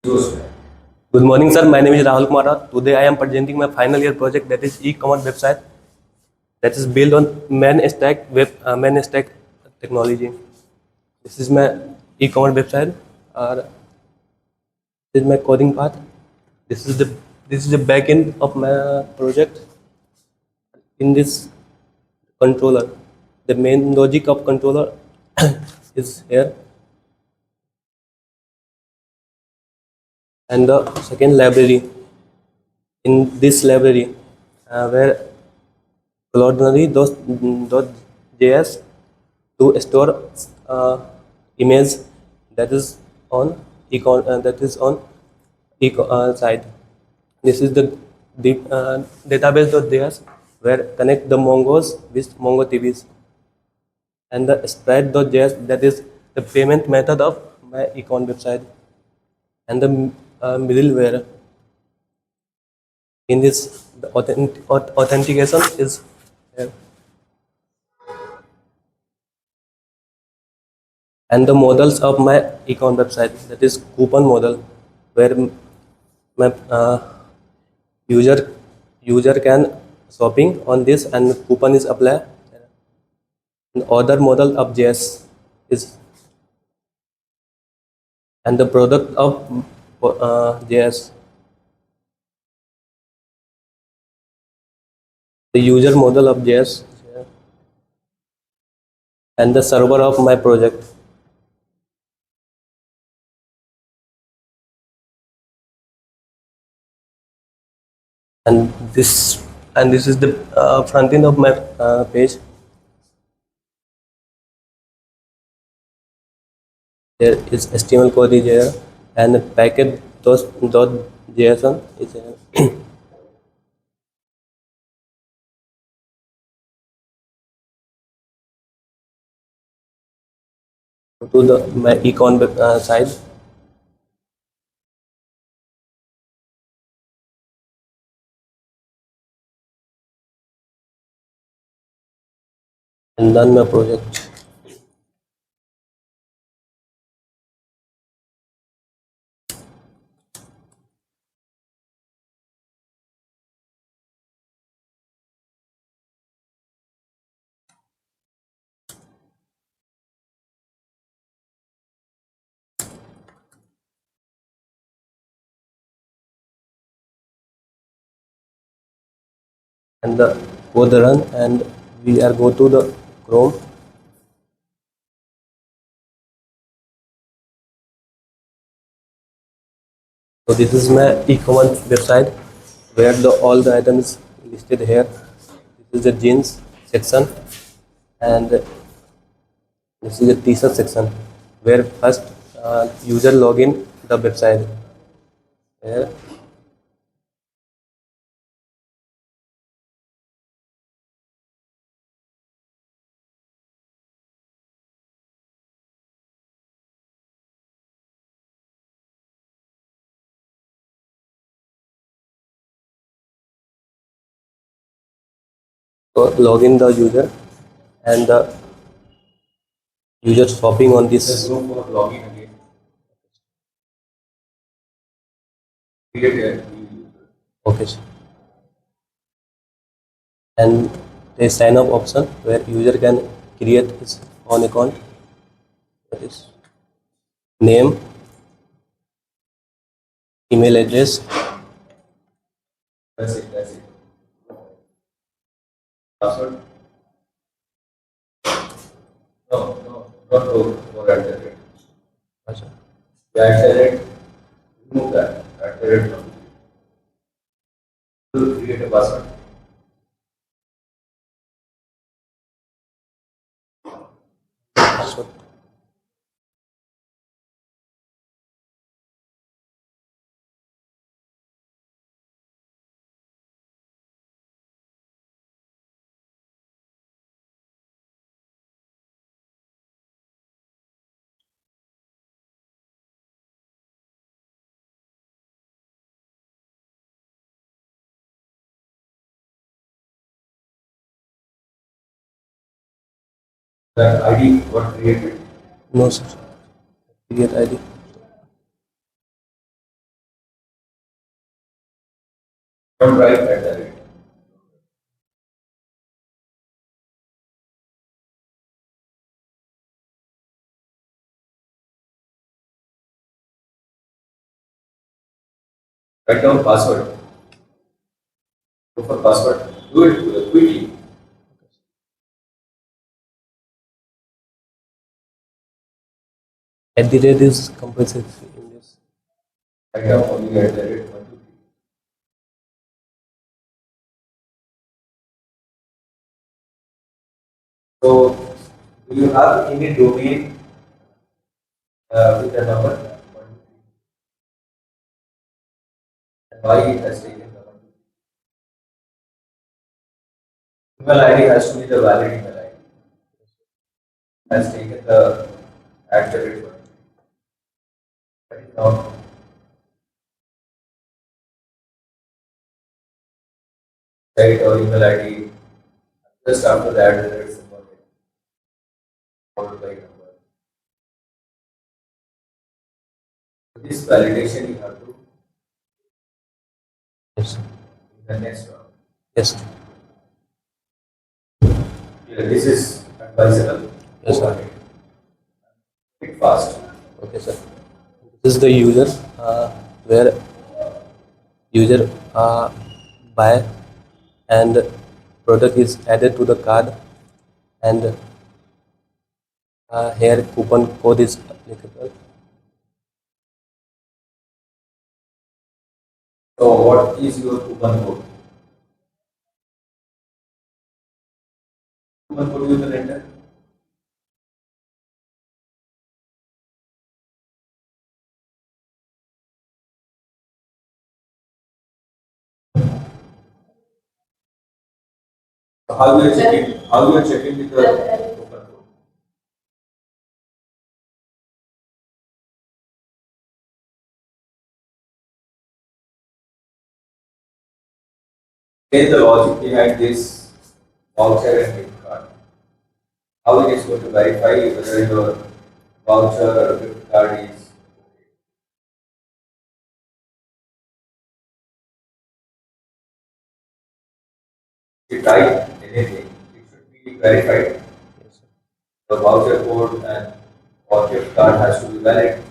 Good morning, sir. My name is Rahul Kumar. Today I am presenting my final year project, that is e-commerce website that is built on main stack technology. This is my e-commerce website, or this is my coding path. This is the this is the back end of my project. In this controller, the main logic of controller is here, and the second library. In this library, where Cloudinary.js to store image that is on side. This is the database.js, where connect the Mongos with MongoDBs, and the Sprite.js, that is the payment method of my econ website, and the middleware. In this, the authentication is here. And the models of my econ website, that is coupon model, where my user can shopping on this and coupon is applied. And other model of JS is, and the product of JS, the user model of JS, and the server of my project. And this is the front end of my page. There is HTML code is here, and the package.json is here. To the my econ side, and run my project. And the code run, and we are go to the Chrome. So this is my e-commerce website, where all the items listed here. This is the jeans section, and this is the t-shirt section, where first user login the website here. So login the user, and the user shopping on this. Let's go for login again. Create a okay. And a sign up option, where user can create his own account. That is name, email address. That's it. That's it. Password. No, no, not for at the rate. Achha. Yeah, at the rate. Remove that. At the rate. Create a password. Password. That ID what created? No, sir. Create ID. Don't write at the rate. Write down password. Go for password. Do it quickly. At the rate is compulsory in this. Write down only at the rate 1, 2, 3. So, do you have any domain with the number 1, 2, 3? And why it has taken the 1, 2, 3? Email ID has to be the valid email ID. Has taken the at the rate 1. That is now site or email ID. Just after that, there is symbol followed by number. This validation you have to Yes. in the next round. Yes. Yeah, this is advisable. Yes, Go sir. ahead. Bit fast. Okay, sir. This is the user where user buy and product is added to the card, and here coupon code is applicable. So what is your coupon code? Coupon code you will enter. So how you are checking? How you are checking with the coupon code? Then the logic behind this voucher and gift card. How it is going to verify whether your voucher or gift card is you type anything, it should be verified. Yes, sir. The voucher code and or gift card has to be valid.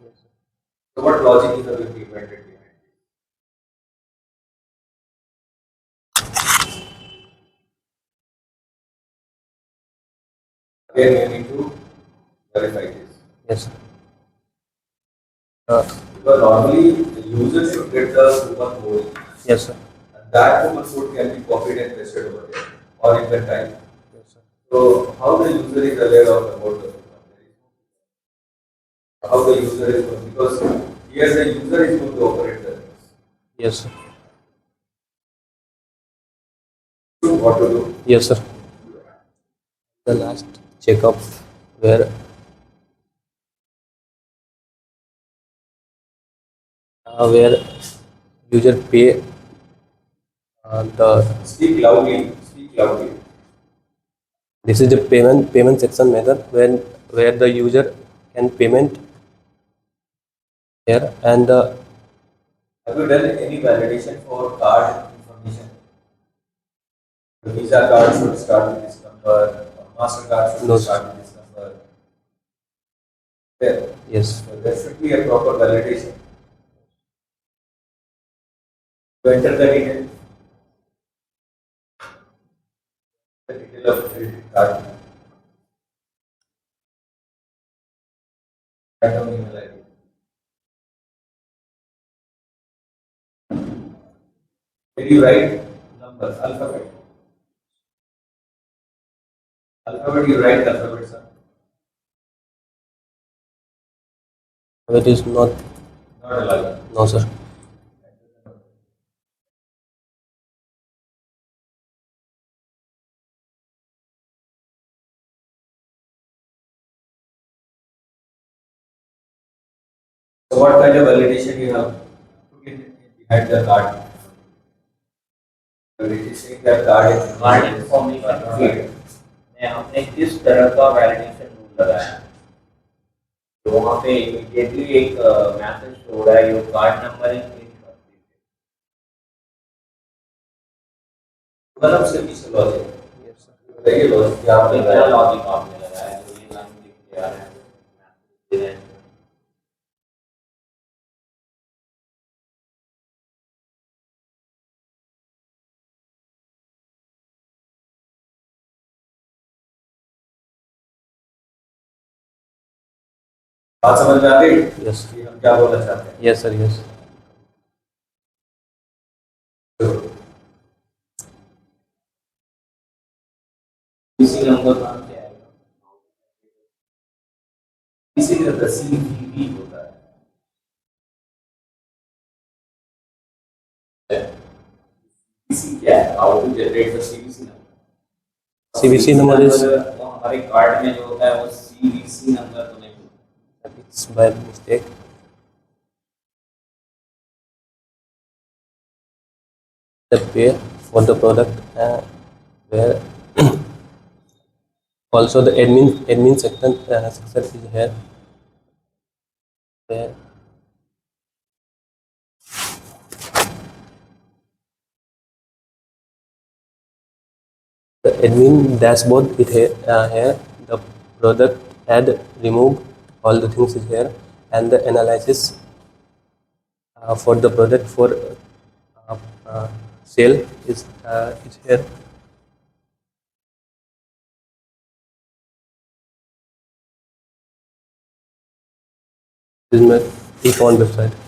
Yes, sir. So what logic is implemented behind it? Again, you need to verify this. Yes, sir. Because normally the user should get the coupon code Yes, sir. and that coupon code can be copied and pasted over there or you can type. Yes, sir. So how the user is aware of about the coupon? How the user is going because here the user is going to operate the things. Yes, sir. So what to do? Yes, sir. The last checkup where where user pay the Speak loudly. Speak loudly. this is the payment section method where the user can payment here, and Have you done any validation for card information? The Visa card should start with this number, or MasterCard should No, start with this number. There. yes, So there should be a proper validation. To enter the detail of the credit card, random email ID. Did you write number, alphabet? Alphabet, you write alphabet, sir. it is not. Not allowed. No, sir. So what kind of validation you have put in behind the card? It is saying that card card information field में हमने किस तरह का validation rule लगाया है तो वहाँ पे इमीडिएटली एक मैसेज हो रहा है योर कार्ड नंबर इज मतलब उसके पीछे लॉजिक Yes, sir. बताइए, लॉजिक क्या आपने क्या लगाया? लॉजिक आपने लगाया जो ये लाइन लिख के आ रहे हैं दे रहे हैं? बात समझ में आ गई Yes. कि हम क्या बोलना चाहते हैं? Yes, sir. Yes. इसी नंबर का क्या है? इसी तरह CVV होता है। CVC क्या है? How to generate the CVC number? CVC number is वो हमारे कार्ड में जो होता है वो CVC नंबर तो नहीं होता। it's by mistake. The pay for the product where also the admin section is here. Where the admin dashboard is here. Here the product add remove all the things is here, and the analysis for the product for sale is here. This is my e-commerce website.